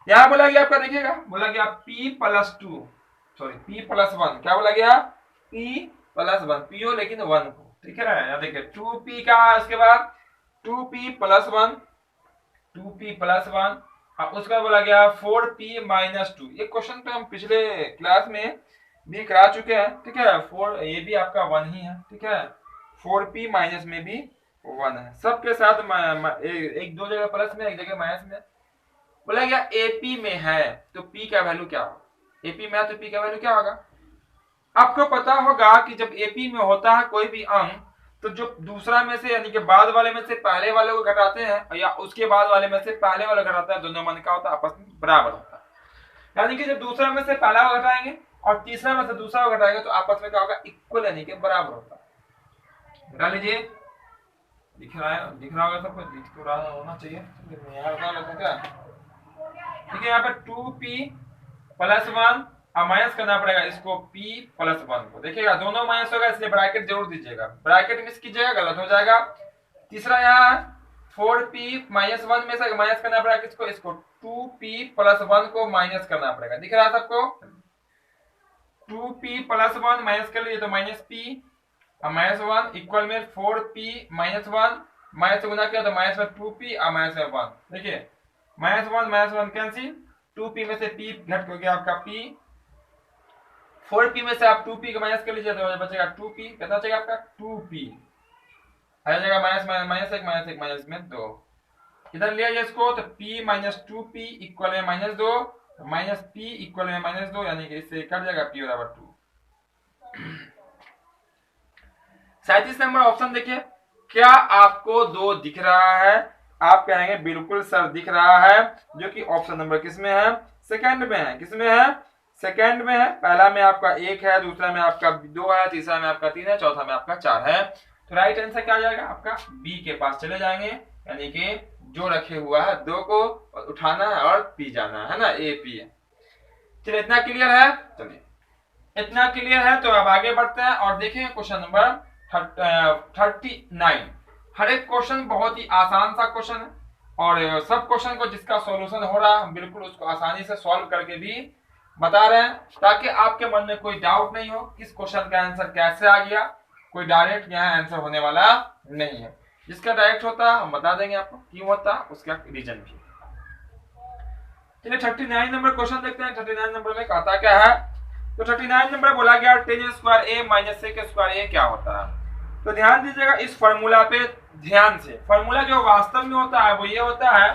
यहां बोला गया आपका, देखिएगा बोला गया p plus 2 sorry p plus 1, क्या बोला गया p प्लस 1, p हो लेकिन 1 को, ठीक है। यहाँ देखिए 2p का, इसके बाद 2p प्लस 1, 2p प्लस 1, और उसका बोला गया 4p माइनस 2। ये क्वेश्चन पे हम पिछले क्लास में भी करा चुके हैं, ठीक है। 4 ये भी आपका 1 ही है, ठीक है, 4p माइनस में भी 1 है, सबके साथ एक दो जगह प्लस में एक जगह माइनस में। बोला गया एपी में है तो पी का वैल्यू क्या होगा, एपी में है तो पी का वैल्यू क्या होगा। आपको पता होगा कि जब एपी में होता है कोई भी अंक, तो जो दूसरा में से यानी कि बाद वाले में से पहले वाले को घटाते हैं या उसके बाद वाले में से पहले वाले घटाता है, दोनों मान का होता है आपस में बराबर होता है। यानी कि जब दूसरा में से पहला को घटाएंगे और तीसरा में से दूसरा को घटाएंगे तो आपस में क्या होगा, इक्वल यानी कि बराबर होता है। घटा लीजिए, दिख रहा होगा सबको, दिख तो रहा होना चाहिए, क्या ठीक है। यहाँ पे 2p प्लस 1 अब माइनस करना पड़ेगा इसको p प्लस 1 को, देखिएगा दोनों माइनस होगा इसलिए ब्रैकेट जरूर दीजिएगा, ब्रैकेट मिस कीजिएगा गलत हो जाएगा। तीसरा यहाँ 4p माइनस 1 में से माइनस करना पड़ेगा किसको, इसको 2p प्लस 1 को माइनस करना पड़ेगा, दिख रहा है सबको। 2p प्लस 1 माइनस कर लीजिए तो माइनस p और माइनस 1 इक्वल में 4p माइनस 1 माइनस से गुना किया तो माइनस में 2p और माइनस में 1। देखिए माइनस 1 कैंसिल, 2p में से p घट हो गया आपका p, 4p में से आप 2p को माइनस कर लीजिए तो बचेगा 2p, कितना बचेगा आपका 2p, आ जाएगा माइनस माइनस 1 माइनस 1 माइनस में 2, इधर लिया जाए इसको तो p माइनस 2p इक्वल में माइनस 2 माइनस p इक्वल में माइनस 2, यानी कि इससे कट जाएगा p बराबर 2। 37 नंबर ऑप्शन देखिए, क्या आपको 2 दिख रहा है? आप कहेंगे बिल्कुल सर दिख रहा है, जो कि ऑप्शन नंबर किसमें है? सेकंड में है। किसमें है? सेकंड में है। पहला में आपका 1 है, दूसरा में आपका 2 है, तीसरा में आपका 3 है, चौथा में आपका 4 है। तो राइट आंसर क्या आ जाएगा आपका? बी के पास चले जाएंगे, यानी कि जो रखे हुआ है 2 को उठाना है और पी जाना है ना, ए पी है। चलिए इतना क्लियर है, चलिए इतना क्लियर है तो अब आगे बढ़ते हैं और देखेंगे क्वेश्चन नंबर 39। हर एक क्वेश्चन बहुत ही आसान सा क्वेश्चन है और सब क्वेश्चन को जिसका सॉल्यूशन हो रहा है हम बिल्कुल उसको आसानी से सॉल्व करके भी बता रहे हैं, ताकि आपके मन में कोई डाउट नहीं हो किस क्वेश्चन का आंसर कैसे आ गया। कोई डायरेक्ट यहाँ आंसर होने वाला नहीं है, जिसका डायरेक्ट होता है हम बता देंगे आपको क्यों होता है, उसका रीजन भी। चलिए 39 नंबर क्वेश्चन देखते हैं। 39 नंबर में कहता क्या है? तो 39 नंबर बोला गया tan square a minus sec square a क्या होता है? तो ध्यान दीजिएगा इस फॉर्मूला पे ध्यान से। फॉर्मूला जो वास्तव में होता है वो ये होता है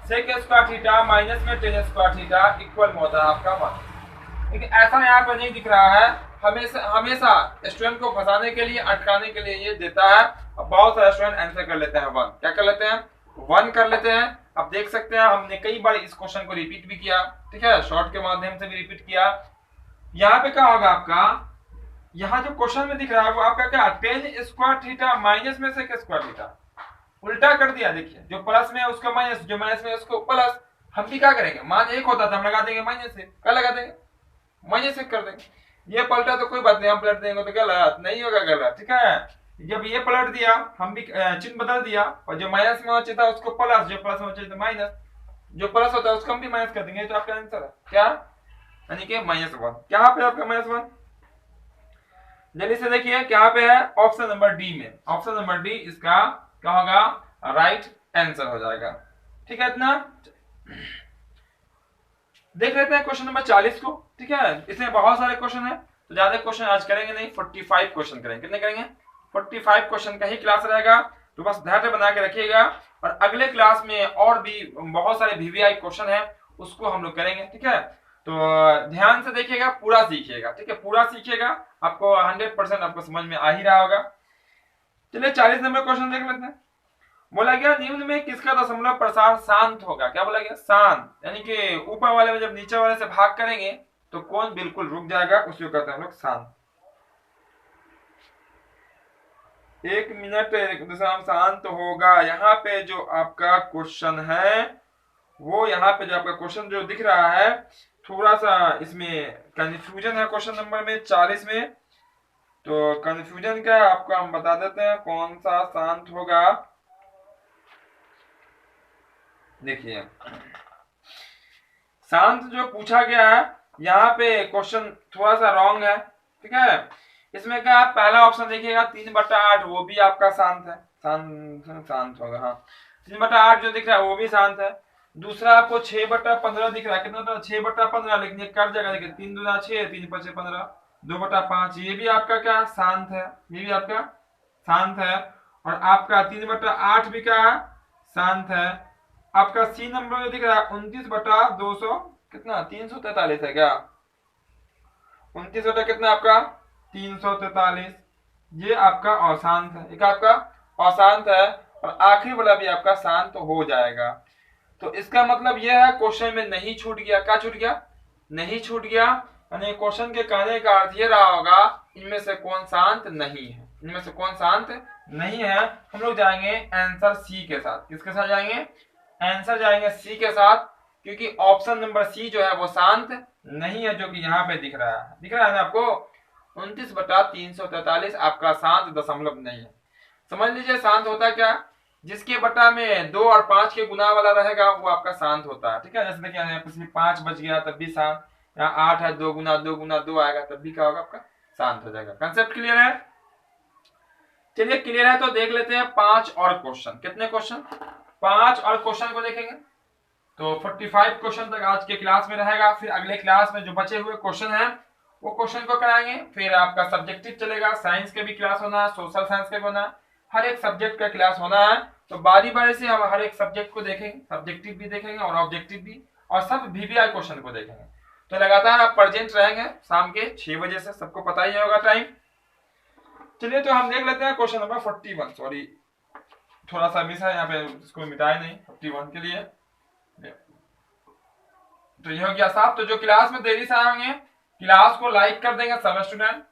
sec स्क्वायर थीटा माइनस में tan स्क्वायर थीटा इक्वल में होता है आपका 1। लेकिन ऐसा यहाँ पर नहीं दिख रहा है। हमेशा स्टूडेंट को फंसाने के लिए, अटकाने के लिए ये देता है। अब बहुत सारे स्टूडेंट आंसर कर लेते हैं 1। क्या कर लेते हैं? 1 कर लेते हैं। अब देख सकते हैं हमने कई बार इस क्वेश्चन को रिपीट भी किया, ठीक है, शॉर्ट के माध्यम से भी रिपीट किया। यहाँ पे क्या होगा आपका? यहाँ जो क्वेश्चन में दिख रहा है वो आपका क्या? tan स्क्वायर थीटा माइनस में sec स्क्वायर थीटा, उल्टा कर दिया। देखिए जो प्लस में है उसका माइनस, जो माइनस में है उसको प्लस। हम भी क्या करेंगे? मान 1 होता था हम लगा देंगे माइनस से, क्या लगा देंगे? माइनस से कर देंगे। ये पलटा तो कोई बात नहीं, हम पलट देंगे तो गलत नहीं होगा, गलत, ठीक है। जब ये पलट दिया हम भी चिन्ह बदल दिया, और जो माइनस में होना था उसको प्लस, जो प्लस में होना था माइनस, जो प्लस होता है उसको हम भी माइनस कर देंगे। तो आपका आंसर है क्या? यानी कि -1। क्या पे आपका -1? जल्दी से देखिए क्या पे है? ऑप्शन नंबर डी में। ऑप्शन नंबर डी इसका क्या होगा? राइट आंसर हो जाएगा, ठीक है। इतना देख लेते हैं क्वेश्चन नंबर 40 को, ठीक है। इसमें बहुत सारे क्वेश्चन है तो ज्यादा क्वेश्चन आज करेंगे नहीं, 45 क्वेश्चन करेंगे। कितने करेंगे? 45 क्वेश्चन का ही क्लास रहेगा, तो बस धैर्य बना के रखिएगा। और अगले क्लास में और भी बहुत सारे वीवीआई क्वेश्चन है, उसको हम लोग करेंगे, ठीक है। तो ध्यान से देखिएगा, पूरा सीखिएगा, ठीक है, पूरा सीखिएगा। आपको 100% आपको समझ में आ ही रहा होगा। चलिए 40 नंबर क्वेश्चन देख लेते हैं। बोला गया निम्न में किसका दशमलव प्रसार शांत होगा? क्या बोला गया? शांत, यानी कि ऊपर वाले में जब नीचे वाले से भाग करेंगे तो कौन बिल्कुल रुक जाएगा, उसको कहते हैं हम लोग शांत। 1 मिनट दशमलव शांत होगा। यहाँ पे जो आपका क्वेश्चन है वो, यहाँ पे जो आपका क्वेश्चन जो दिख रहा है थोड़ा सा इसमें कंफ्यूजन है क्वेश्चन नंबर में 40 में। तो कंफ्यूजन का आपको हम बता देते हैं कौन सा शांत होगा। देखिए शांत जो पूछा गया है यहाँ पे क्वेश्चन थोड़ा सा रॉन्ग है, ठीक है। इसमें क्या पहला ऑप्शन देखिएगा 3/8, वो भी आपका शांत है, शांत होगा। हाँ 3/8 जो दिख रहा है वो भी शांत है। दूसरा आपको 6/15 दिख रहा है, कितना था? 6/15, लेकिन ये कट जाएगा। देखिए 3 दूना 6, 3 5 15, 2/5, ये भी आपका क्या शांत है, ये भी आपका शांत है। और आपका 3/8 भी क्या है? शांत है। आपका सी नंबर जो दिख रहा है 29/200, कितना? 343 है क्या? 29 बटा कितना आपका? 343, ये आपका अशांत है, एक आपका अशांत है। और आखिरी वाला भी आपका शांत हो जाएगा। तो इसका मतलब यह है क्वेश्चन में नहीं छूट गया। क्या छूट गया? नहीं छूट गया। यानी क्वेश्चन के कहने का अर्थ ये रहा होगा इनमें से कौन शांत नहीं है, इनमें से कौन शांत नहीं है। हम लोग जाएंगे आंसर सी के साथ। किसके साथ जाएंगे? आंसर जाएंगे सी के साथ, क्योंकि ऑप्शन नंबर सी जो है वो शांत नहीं है, जो कि यहाँ पे दिख रहा है। दिख रहा है ना आपको? 29/343 आपका शांत दशमलव नहीं है। समझ लीजिए शांत होता क्या? जिसके बटा में 2 और 5 के गुना वाला रहेगा वो आपका शांत होता है, ठीक है। जैसे देखिए 5 बच गया तब भी शांत, यहाँ 8 है, 2 गुना 2 गुना 2 आएगा तब भी क्या होगा आपका शांत हो जाएगा। कंसेप्ट क्लियर है? चलिए क्लियर है तो देख लेते हैं 5 और क्वेश्चन। कितने क्वेश्चन? 5 और क्वेश्चन को देखेंगे। तो 45 क्वेश्चन तक आज के क्लास में रहेगा। फिर अगले क्लास में जो बचे हुए क्वेश्चन हैं वो क्वेश्चन को कराएंगे। फिर आपका सब्जेक्टिव चलेगा, साइंस के भी क्लास होना है, सोशल साइंस के भी होना है, हर एक सब्जेक्ट का क्लास होना है। तो बारी बारी से हम हर एक सब्जेक्ट को देखेंगे, सब्जेक्टिव भी देखेंगे और ऑब्जेक्टिव भी, और सब वीवीआई क्वेश्चन को देखेंगे। तो लगातार आप प्रेजेंट रहेंगे शाम के 6 बजे से, सबको पता ही होगा टाइम। चलिए तो हम देख लेते हैं क्वेश्चन नंबर 41। सॉरी थोड़ा सा मिस है यहाँ पे, इसको मिटाए नहीं 41 के लिए। तो ये हो गया साहब। तो जो क्लास में देरी से आए होंगे क्लास को लाइक कर देंगे सब स्टूडेंट।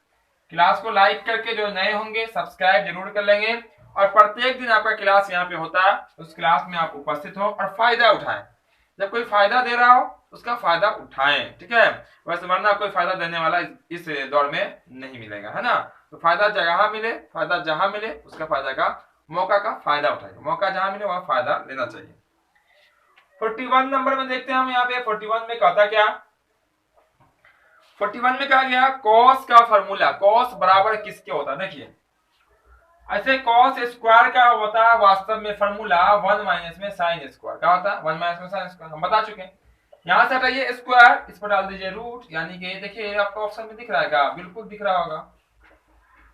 क्लास को लाइक करके जो नए होंगे सब्सक्राइब जरूर कर लेंगे। और प्रत्येक दिन आपका क्लास यहाँ पे होता है, उस क्लास में आप उपस्थित हो और फायदा उठाएं। जब कोई फायदा दे रहा हो उसका फायदा उठाएं, ठीक है? वैसे वरना कोई फायदा देने वाला इस दौर में नहीं मिलेगा, है ना? तो फायदा जहां मिले उसका फायदा का मौका का फायदा उठाएगा। मौका जहां मिले वहां फायदा लेना चाहिए। 41 नंबर में देखते हैं हम यहाँ पे 41 में कहता क्या? 41 में कहा गया कॉस का फॉर्मूला, कॉस बराबर किसके होता है? देखिए ऐसे कॉस स्क्वायर का होता है वास्तव में फॉर्मूला 1 माइनस में साइन स्क्वायर का होता है। 1 माइनस में साइन स्क्वायर हम बता चुके हैं। यहां से हटाइए स्क्वायर, इस पर डाल दीजिए रूट, यानी कि देखिए आपको ऑप्शन में दिख रहा है, बिल्कुल दिख रहा होगा।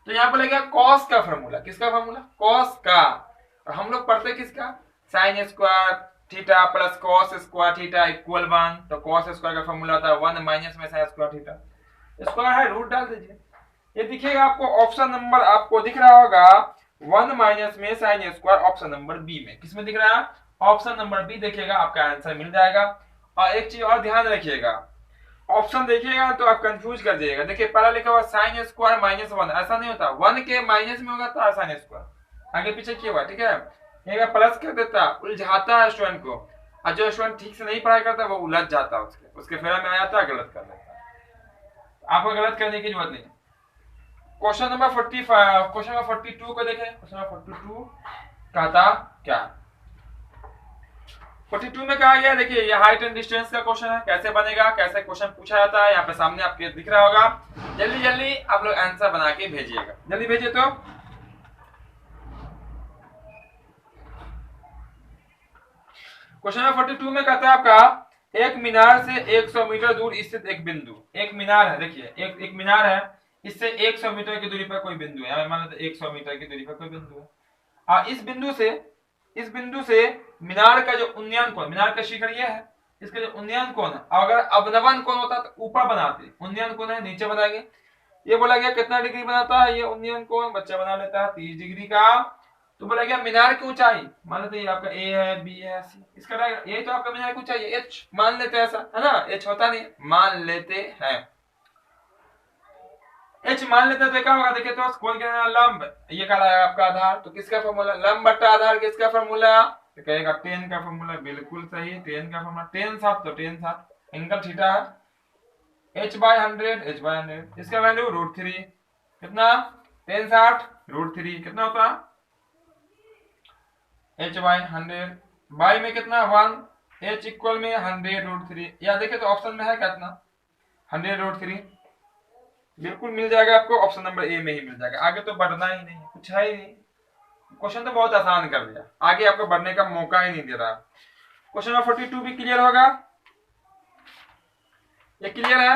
तो यहाँ बोला गया कॉस का फॉर्मूला, किसका फॉर्मूला? कॉस का। और हम लोग पढ़ते किसका? Sine square theta plus cos square theta equal 1। तो कॉस स्क्वायर का फॉर्मूला होता है 1 माइनस में साइन स्क्वायर थीटा। स्क्वायर है, रूट डाल दीजिए। ये दिखेगा आपको ऑप्शन नंबर, आपको दिख रहा होगा 1 माइनस में sine square, option number B में। किसमें दिख रहा है? ऑप्शन नंबर बी देखिएगा, आपका आंसर मिल जाएगा। और एक चीज और ध्यान रखिएगा, ऑप्शन देखिएगा तो आप कंफ्यूज कर जाइएगा। देखिए पहला लिखा हुआ साइन स्क्वायर माइनस 1, ऐसा नहीं होता। 1 के माइनस में होगा तो साइन स्क्वायर आगे पीछे किया हुआ, ठीक है? ये प्लस कर देता, उलझाता है स्टूडेंट को। और जो स्टूडेंट ठीक से नहीं पढ़ाई करता वो उलझ जाता है, उसके फेरा में आ जाता है, गलत कर देता है। आपको गलत करने की जरूरत नहीं। क्वेश्चन नंबर 45, क्वेश्चन नंबर 42 को देखें। क्वेश्चन नंबर 42 कहता क्या? 42 में कहा गया, देखिए ये हाइट एंड डिस्टेंस का क्वेश्चन है। कैसे बनेगा, कैसे क्वेश्चन पूछा जाता है, यहाँ पे सामने आपके दिख रहा होगा। जल्दी जल्दी आप लोग आंसर बना के भेजिएगा, जल्दी भेजिए। तो क्वेश्चन नंबर 42 में कहता है आपका एक मीनार से 100 मीटर दूर स्थित एक बिंदु। एक मीनार है, देखिए एक मीनार है, इससे 100 मीटर की दूरी पर कोई बिंदु है। मान लेते 100 मीटर की दूरी पर कोई बिंदु है। और इस बिंदु से मीनार का जो उन्नयन कोण, मीनार का शिखर ये है, इसका जो उन्नयन कोण है, अगर अवनवन कोण होता तो ऊपर बनाते, उन्नयन कोण है नीचे बनाएंगे। ये बोला गया कितना डिग्री बनाता है ये उन्नयन कोण? बच्चा बना लेता है 30 डिग्री का। तो बोला गया मीनार की ऊंचाई, मान लेते हैं आपका ए है, बी है, सी, इसका रहेगा यही तो आपका मीनार की ऊंचाई है, एच मान लेते हैं, ऐसा है ना? एच होता नहीं, मान लेते हैं, एच मान लेते हैं। तो क्या होगा? देखिए तो कौन कहना लंब, ये क्या है आपका आधार। तो किसका फॉर्मूला? लंब बट्टा आधार, किसका फॉर्मूला? तो कहेगा टेन का फॉर्मूला, बिल्कुल सही, टेन का फॉर्मूला। टेन 7 तो टेन 7 एंगल थीटा है, h बाय 100, इसका वैल्यू √3 कितना? टेन 60 √3 कितना होता है? h बाय 100 बाई में कितना 1, h इक्वल में 100√3। या देखिए तो ऑप्शन में है कितना? 100√3 बिल्कुल मिल जाएगा आपको, ऑप्शन नंबर ए में ही मिल जाएगा। आगे तो बढ़ना ही नहीं, कुछ है ही नहीं। क्वेश्चन तो बहुत आसान कर दिया, आगे आपको बढ़ने का मौका ही नहीं दे रहा। क्वेश्चन नंबर 42 भी क्लियर होगा, ये क्लियर है।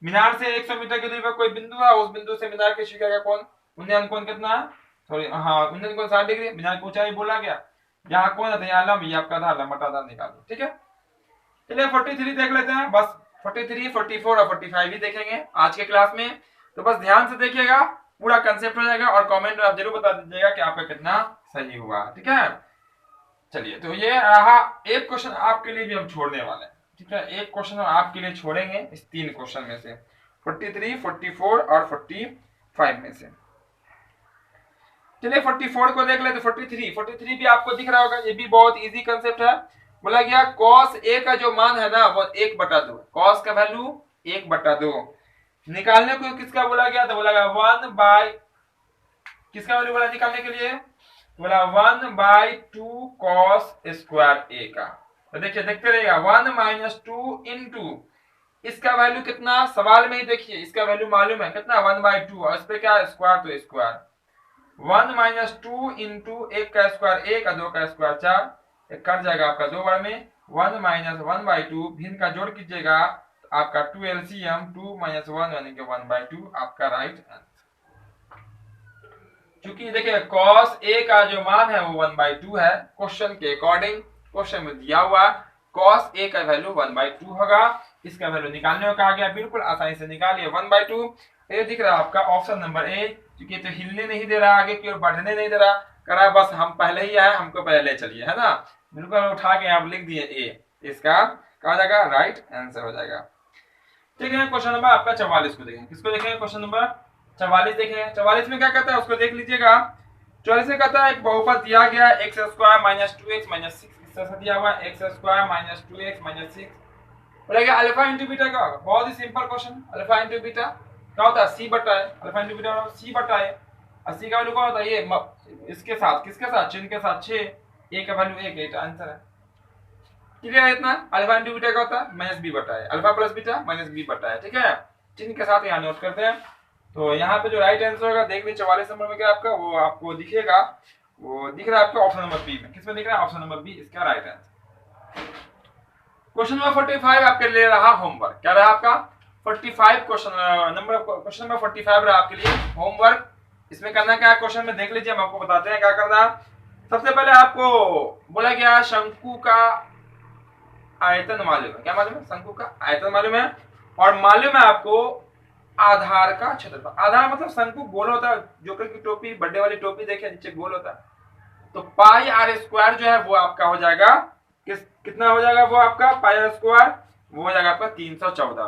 मीनार से 100 मीटर की दूरी पर कोई बिंदु है, उस बिंदु से मीनार के शिखर का कोण, उन्नयन कोण कितना है? सॉरी हाँ, उन्नयन कोण 60 डिग्री। मीनार की ऊंचाई बोला गया, यहाँ कौन है? यहाँ लंब, ये आपका आधार, लंबा आधार निकाल दो, ठीक है? चलिए 43 देख लेते हैं। बस 43, 44 और 45 ही देखेंगे आज के क्लास में। तो बस ध्यान से देखिएगा, पूरा कंसेप्ट हो जाएगा। और कमेंट में आप जरूर बता दीजिएगा कि आपका कितना सही हुआ, ठीक है? चलिए तो ये रहा एक क्वेश्चन आपके लिए भी हम छोड़ने वाले हैं, ठीक है? एक क्वेश्चन हम आपके लिए छोड़ेंगे इस 3 क्वेश्चन में से, 43, 44 और 45 में से। चलिए 44 को देख लेते। 43 भी आपको दिख रहा होगा, ये भी बहुत इजी कंसेप्ट है। बोला गया cos a का जो मान है ना वो 1/2, cos का वैल्यू 1/2 निकालने को किसका बोला गया? तो बोला गया 1 बाय, किसका वैल्यू बोला निकालने के लिए? बोला 1/2 cos स्क्वायर a का। तो देखिए देखते रहिएगा, 1 - 2 × इसका वैल्यू कितना, सवाल में ही देखिए, इसका वैल्यू मालूम है कितना 1/2, और इस पे क्या स्क्वायर, तो स्क्वायर 1 - 2 इंटू 1 का स्क्वायर 1 और 2 का स्क्वायर 4, एक कट जाएगा आपका 2 बार में, 1 - 1/2 भिन्न का जोड़ कीजिएगा तो आपका 2 LCM 2 - 1 यानी कि 1/2 आपका राइट आंसर। क्योंकि देखिए cos A का जो मान है वो 1/2 है, क्वेश्चन के अकॉर्डिंग क्वेश्चन में दिया हुआ cos A का वैल्यू 1/2 होगा। इसका वैल्यू निकालने को कहा गया, बिल्कुल आसानी से निकालिए 1/2। ये दिख रहा है आपका ऑप्शन नंबर ए, क्योंकि तो हिलने नहीं दे रहा, आगे की ओर बढ़ने नहीं दे रहा, कह रहा बस हम पहले ही आए, हमको पहले ले चलिए, है ना, बिल्कुल उठा के आप लिख दिए ए, इसका कहा जाएगा राइट आंसर हो जाएगा। ठीक है, क्वेश्चन नंबर आपका 44 को देखेंगे, किसको देखेंगे, क्वेश्चन नंबर 44 देखेंगे। 44 में क्या कहता है उसको देख लीजिएगा। 44 में कहता है एक बहुपद दिया गया x² - 2x - 6, इस तरह से दिया हुआ है x² - 2x - 6, बोलेगा अल्फा इंटू बीटा का होगा, बहुत ही simple question. Alpha into beta क्या होता है, c बटा है, अल्फा इंटू बीटा c बटा है, और c का वैल्यू क्या होता है, ये इसके साथ, किसके साथ, चिन्ह के साथ 6, a का वैल्यू 1, ये आंसर है। क्लियर है इतना, अल्फा इंटू बीटा का होता है माइनस बी बटा है, alpha plus beta minus B बटा है, ठीक है, चिन्ह के साथ यहाँ नोट करते हैं। तो यहाँ पे जो राइट आंसर होगा देख लीजिए 44 नंबर में क्या आपका, वो आपको दिखेगा, वो दिख रहा है आपका ऑप्शन नंबर बी में, किसमें दिख रहा है, ऑप्शन नंबर बी इसका राइट आंसर। क्वेश्चन नंबर 45 आपके लिए रहा होमवर्क, क्या रहा आपका 45 क्वेश्चन नंबर 45 रहा आपके लिए होमवर्क। इसमें करना क्या है, क्वेश्चन में देख लीजिए, हम आपको बताते हैं क्या करना। सबसे पहले आपको बोला गया शंकु का आयतन मालूम है, क्या मालूम है, शंकु का आयतन मालूम है, और मालूम है आपको आधार का क्षेत्रफल। आधार मतलब शंकु गोल होता है, जोकर की टोपी, बर्थडे वाली टोपी देखे नीचे गोल होता है, तो पाई आर स्क्वायर जो है वो आपका हो जाएगा कितना हो जाएगा, वो आपका पाई आर स्क्वायर वो हो जाएगा आपका 314।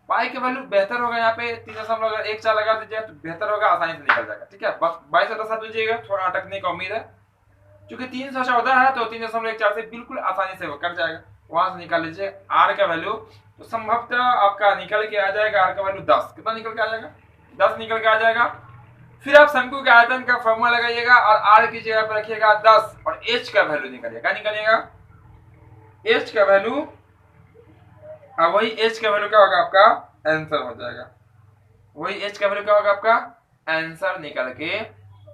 पाई के वैल्यू बेहतर होगा, यहाँ पे 3.14 लगा दीजिएगा तो बेहतर होगा, आसानी से निकल जाएगा, ठीक है, बस 22 दीजिएगा, थोड़ा अटकने का उम्मीद है, क्योंकि 314 है तो 3.14 से बिल्कुल आसानी से वो कट जाएगा, वहां से निकाल लीजिए आर का वैल्यू, तो संभवतः आपका निकल के आ जाएगा आर का वैल्यू 10, कितना निकल के आ जाएगा, 10 निकल के आ जाएगा। फिर आप शंकु के आयतन का फॉर्मूला लगाइएगा और आर की जगह पर रखिएगा 10, और एच का वैल्यू निकालिएगा, क्या निकालिएगा, एच का वैल्यू, वही एच का वैल्यू क्या होगा आपका आंसर हो जाएगा, वही एच का वैल्यू क्या होगा आपका आंसर निकल के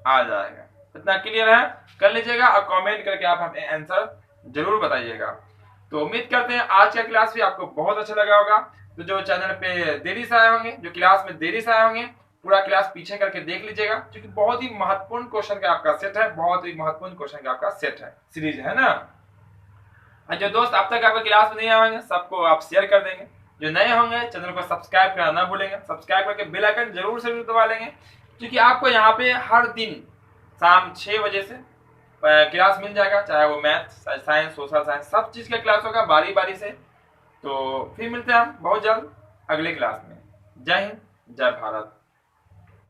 आ जाएगा। इतना क्लियर है, कर लीजिएगा और कमेंट करके आप हमें आंसर जरूर बताइएगा। तो उम्मीद करते हैं आज का क्लास भी आपको बहुत अच्छा लगा होगा। तो जो चैनल पे देरी से आए होंगे, जो क्लास में देरी से आए होंगे, पूरा क्लास पीछे करके देख लीजिएगा, क्योंकि बहुत ही महत्वपूर्ण क्वेश्चन का आपका सेट है, बहुत ही महत्वपूर्ण क्वेश्चन का आपका सेट है, सीरीज है ना। और जो दोस्त अब तक आपके क्लास में नहीं आएंगे सबको आप शेयर कर देंगे, जो नए होंगे चैनल को सब्सक्राइब करना ना भूलेंगे, सब्सक्राइब करके बेल आइकन जरूर से दबा लेंगे, क्योंकि आपको यहाँ पे हर दिन शाम 6 बजे से क्लास मिल जाएगा, चाहे वो मैथ, साइंस, सोशल साइंस, सब चीज का क्लास होगा बारी बारी से। तो फिर मिलते हैं हम बहुत जल्द अगले क्लास में। जय हिंद, जय भारत।